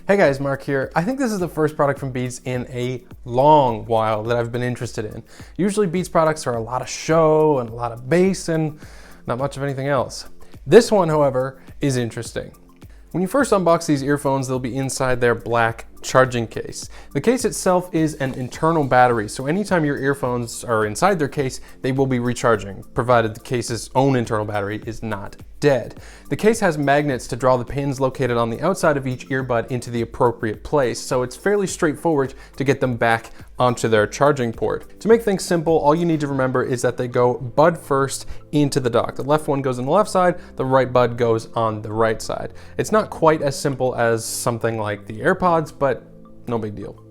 Hey guys, Mark here. I think this is the first product from Beats in a long while that I've been interested in. Usually Beats products are a lot of show and a lot of bass and not much of anything else. This one, however, is interesting. When you first unbox these earphones, they'll be inside their black charging case. The case itself is an internal battery, so anytime your earphones are inside their case, they will be recharging, provided the case's own internal battery is not dead. The case has magnets to draw the pins located on the outside of each earbud into the appropriate place, so it's fairly straightforward to get them back onto their charging port. To make things simple, all you need to remember is that they go bud first into the dock. The left one goes on the left side, the right bud goes on the right side. It's not quite as simple as something like the AirPods, but no big deal.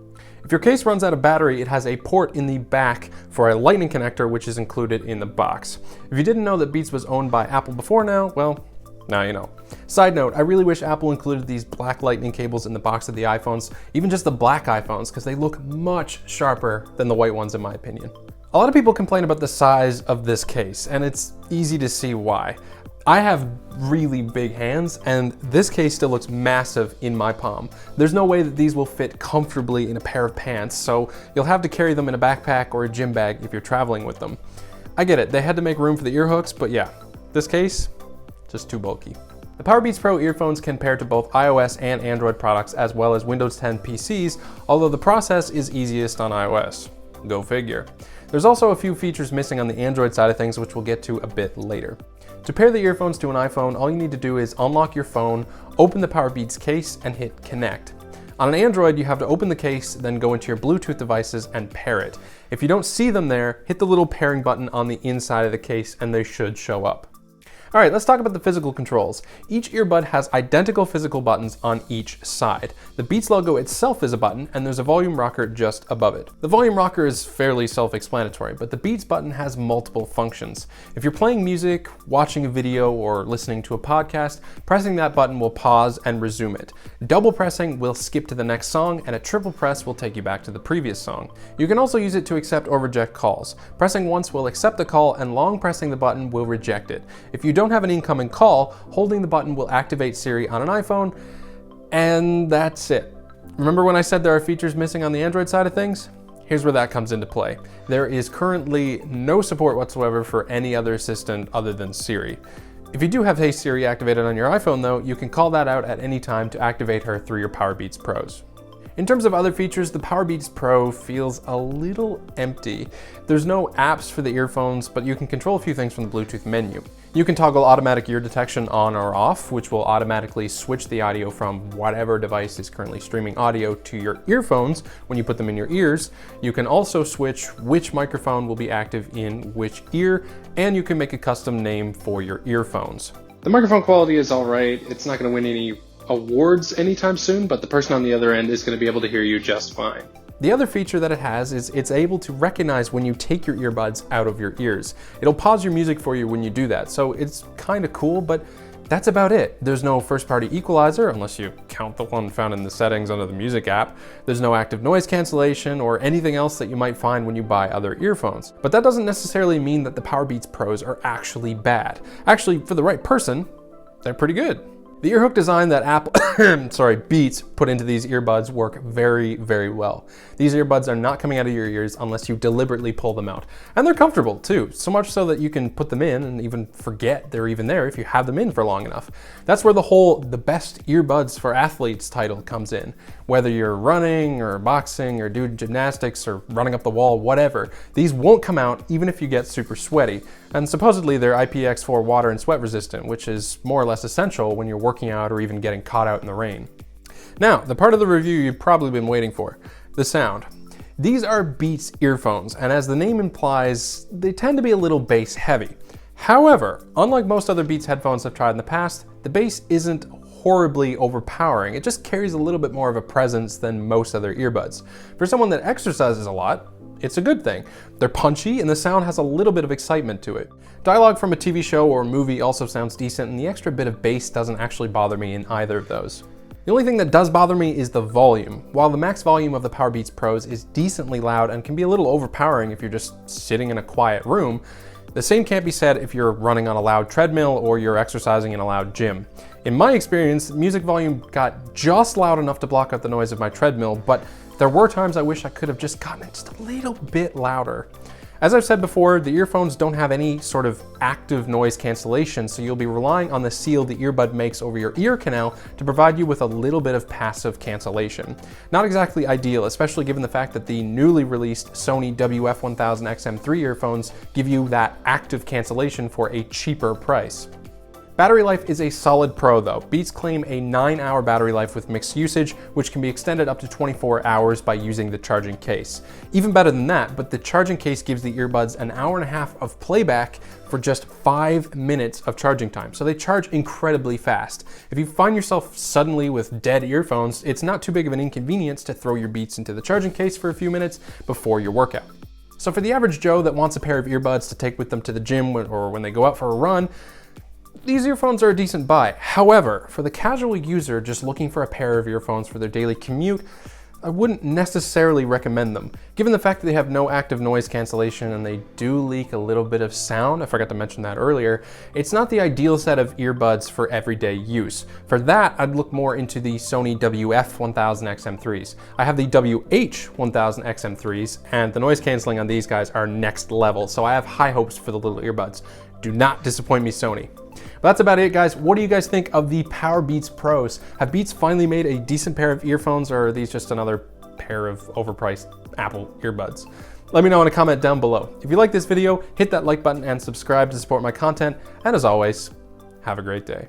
If your case runs out of battery, it has a port in the back for a lightning connector, which is included in the box. If you didn't know that Beats was owned by Apple before now, well, now you know. Side note, I really wish Apple included these black lightning cables in the box of the iPhones, even just the black iPhones, because they look much sharper than the white ones in my opinion. A lot of people complain about the size of this case, and it's easy to see why. I have really big hands, and this case still looks massive in my palm. There's no way that these will fit comfortably in a pair of pants, so you'll have to carry them in a backpack or a gym bag if you're traveling with them. I get it, they had to make room for the ear hooks, but yeah, this case, just too bulky. The Powerbeats Pro earphones can pair to both iOS and Android products as well as Windows 10 PCs, although the process is easiest on iOS. Go figure. There's also a few features missing on the Android side of things, which we'll get to a bit later. To pair the earphones to an iPhone, all you need to do is unlock your phone, open the Powerbeats case, and hit connect. On an Android, you have to open the case, then go into your Bluetooth devices and pair it. If you don't see them there, hit the little pairing button on the inside of the case and they should show up. All right, let's talk about the physical controls. Each earbud has identical physical buttons on each side. The Beats logo itself is a button, and there's a volume rocker just above it. The volume rocker is fairly self-explanatory, but the Beats button has multiple functions. If you're playing music, watching a video, or listening to a podcast, pressing that button will pause and resume it. Double pressing will skip to the next song, and a triple press will take you back to the previous song. You can also use it to accept or reject calls. Pressing once will accept the call, and long pressing the button will reject it. If you don't have an incoming call, holding the button will activate Siri on an iPhone, and that's it. Remember when I said there are features missing on the Android side of things? Here's where that comes into play. There is currently no support whatsoever for any other assistant other than Siri. If you do have Hey Siri activated on your iPhone though, you can call that out at any time to activate her through your Powerbeats Pros. In terms of other features, the Powerbeats Pro feels a little empty. There's no apps for the earphones, but you can control a few things from the Bluetooth menu. You can toggle automatic ear detection on or off, which will automatically switch the audio from whatever device is currently streaming audio to your earphones when you put them in your ears. You can also switch which microphone will be active in which ear, and you can make a custom name for your earphones. The microphone quality is all right. It's not going to win any awards anytime soon, but the person on the other end is going to be able to hear you just fine. The other feature that it has is it's able to recognize when you take your earbuds out of your ears. It'll pause your music for you when you do that, so it's kind of cool, but that's about it. There's no first-party equalizer, unless you count the one found in the settings under the music app. There's no active noise cancellation or anything else that you might find when you buy other earphones. But that doesn't necessarily mean that the Powerbeats Pros are actually bad. Actually, for the right person, they're pretty good. The earhook design that Beats put into these earbuds work very, very well. These earbuds are not coming out of your ears unless you deliberately pull them out. And they're comfortable too, so much so that you can put them in and even forget they're even there if you have them in for long enough. That's where the best earbuds for athletes title comes in. Whether you're running or boxing or doing gymnastics or running up the wall, whatever, these won't come out even if you get super sweaty. And supposedly they're IPX4 water and sweat resistant, which is more or less essential when you're working out or even getting caught out in the rain. Now, the part of the review you've probably been waiting for, the sound. These are Beats earphones, and as the name implies, they tend to be a little bass heavy. However, unlike most other Beats headphones I've tried in the past, the bass isn't horribly overpowering. It just carries a little bit more of a presence than most other earbuds. For someone that exercises a lot, it's a good thing. They're punchy and the sound has a little bit of excitement to it. Dialogue from a TV show or movie also sounds decent, and the extra bit of bass doesn't actually bother me in either of those. The only thing that does bother me is the volume. While the max volume of the Powerbeats Pros is decently loud and can be a little overpowering if you're just sitting in a quiet room, the same can't be said if you're running on a loud treadmill or you're exercising in a loud gym. In my experience, music volume got just loud enough to block out the noise of my treadmill, but there were times I wish I could have just gotten it just a little bit louder. As I've said before, the earphones don't have any sort of active noise cancellation, so you'll be relying on the seal the earbud makes over your ear canal to provide you with a little bit of passive cancellation. Not exactly ideal, especially given the fact that the newly released Sony WF-1000XM3 earphones give you that active cancellation for a cheaper price. Battery life is a solid pro though. Beats claim a 9-hour battery life with mixed usage, which can be extended up to 24 hours by using the charging case. Even better than that, but the charging case gives the earbuds an hour and a half of playback for just 5 minutes of charging time, so they charge incredibly fast. If you find yourself suddenly with dead earphones, it's not too big of an inconvenience to throw your Beats into the charging case for a few minutes before your workout. So for the average Joe that wants a pair of earbuds to take with them to the gym or when they go out for a run, these earphones are a decent buy. However, for the casual user just looking for a pair of earphones for their daily commute, I wouldn't necessarily recommend them. Given the fact that they have no active noise cancellation and they do leak a little bit of sound, I forgot to mention that earlier, it's not the ideal set of earbuds for everyday use. For that, I'd look more into the Sony WF-1000XM3s. I have the WH-1000XM3s, and the noise canceling on these guys are next level, so I have high hopes for the little earbuds. Do not disappoint me, Sony. But that's about it, guys. What do you guys think of the Powerbeats Pros? Have Beats finally made a decent pair of earphones, or are these just another pair of overpriced Apple earbuds? Let me know in a comment down below. If you like this video, hit that like button and subscribe to support my content. And as always, have a great day.